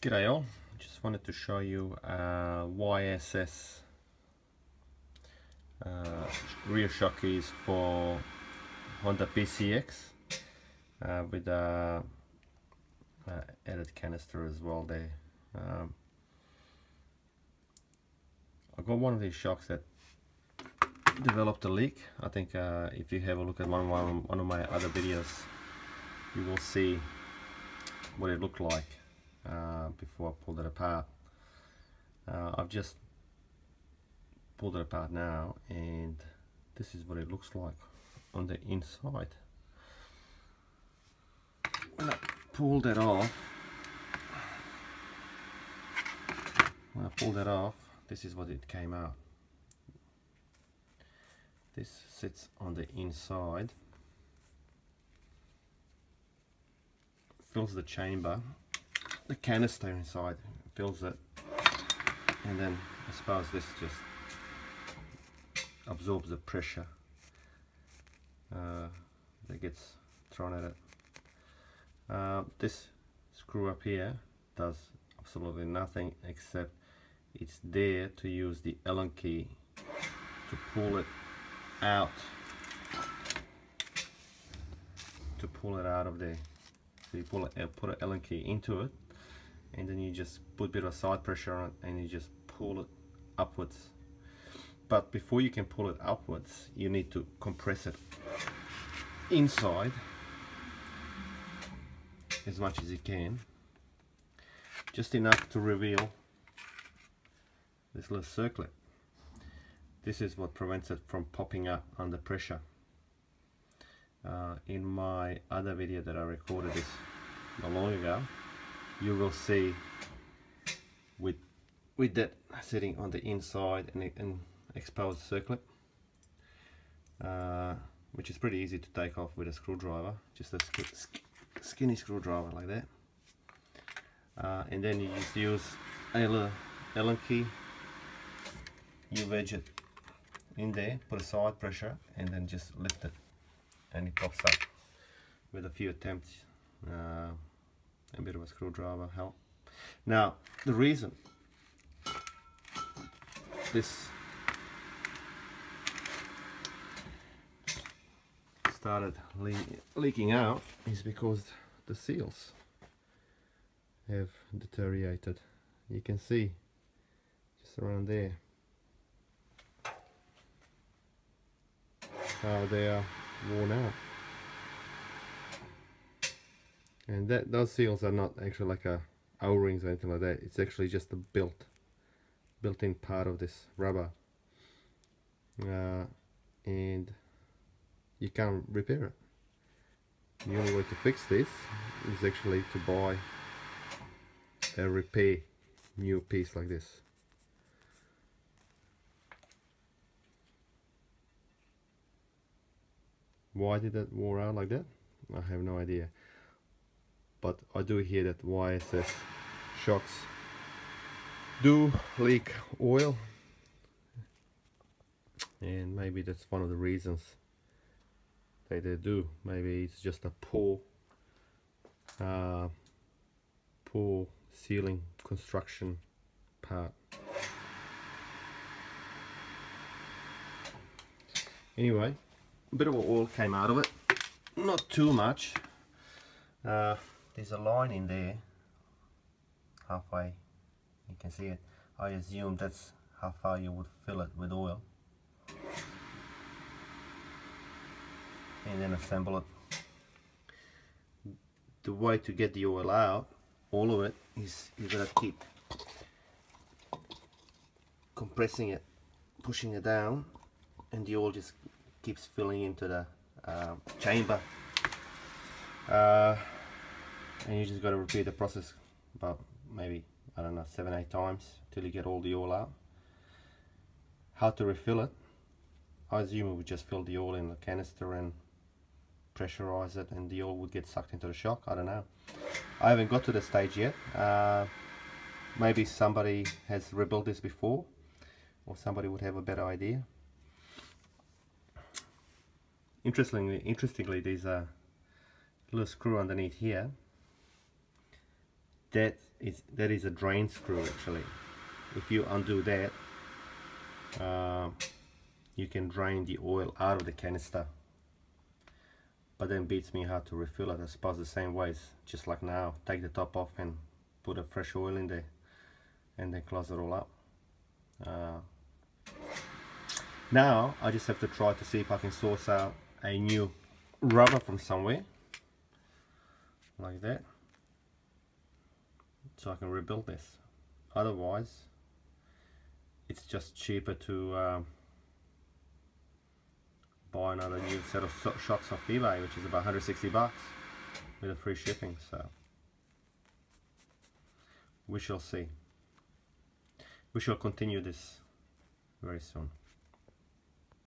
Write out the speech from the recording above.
G'day all, just wanted to show you YSS rear shock keys for Honda PCX with added canister as well there. I got one of these shocks that developed a leak. I think if you have a look at one of my other videos, you will see what it looked like before I pulled it apart. I've just pulled it apart now, and this is what it looks like on the inside. When I pulled that off, this is what it came out. This sits on the inside, fills the chamber, the canister inside fills it, and then I suppose this just absorbs the pressure that gets thrown at it. This screw up here does absolutely nothing, except it's there to use the Allen key to pull it out, of there. So you put an Allen key into it, and then you just put a bit of side pressure on it, and you just pull it upwards. But before you can pull it upwards, you need to compress it inside as much as you can, just enough to reveal this little circlet. This is what prevents it from popping up under pressure. In my other video that I recorded this not long ago, you will see with that sitting on the inside and an exposed circlet, which is pretty easy to take off with a screwdriver, just a skinny screwdriver like that. And then you just use a Allen key, you wedge it in there, put a side pressure, and then just lift it, and it pops up with a few attempts. A bit of a screwdriver help. Now, the reason this started leaking out is because the seals have deteriorated. You can see just around there how they are worn out, and those seals are not actually like O-rings or anything like that. It's actually just a built-in part of this rubber, and you can't repair it. The only way to fix this is actually to buy a repair new piece like this. Why did that wear out like that? I have no idea. But I do hear that YSS shocks do leak oil, and maybe that's one of the reasons that they do. Maybe it's just a poor sealing construction part. Anyway, a bit of oil came out of it, not too much. There's a line in there halfway, you can see it. I assume that's how far you would fill it with oil, and then assemble it. The way to get the oil out, all of it, is you gotta keep compressing it, pushing it down, and the oil just keeps filling into the chamber. And you just got to repeat the process about maybe, I don't know, 7-8 times till you get all the oil out. How to refill it? I assume we would just fill the oil in the canister and pressurize it, and the oil would get sucked into the shock. I don't know. I haven't got to the stage yet. Maybe somebody has rebuilt this before, or somebody would have a better idea. Interestingly, there's a little screw underneath here that is a drain screw actually. If you undo that, you can drain the oil out of the canister. But then beats me how to refill it. I suppose the same ways, just like now, take the top off and put a fresh oil in there and then close it all up. Now I just have to try to see if I can source out a new rubber from somewhere like that, so I can rebuild this. Otherwise it's just cheaper to buy another new set of shocks off eBay, which is about 160 bucks with a free shipping. So we shall see. We shall continue this very soon.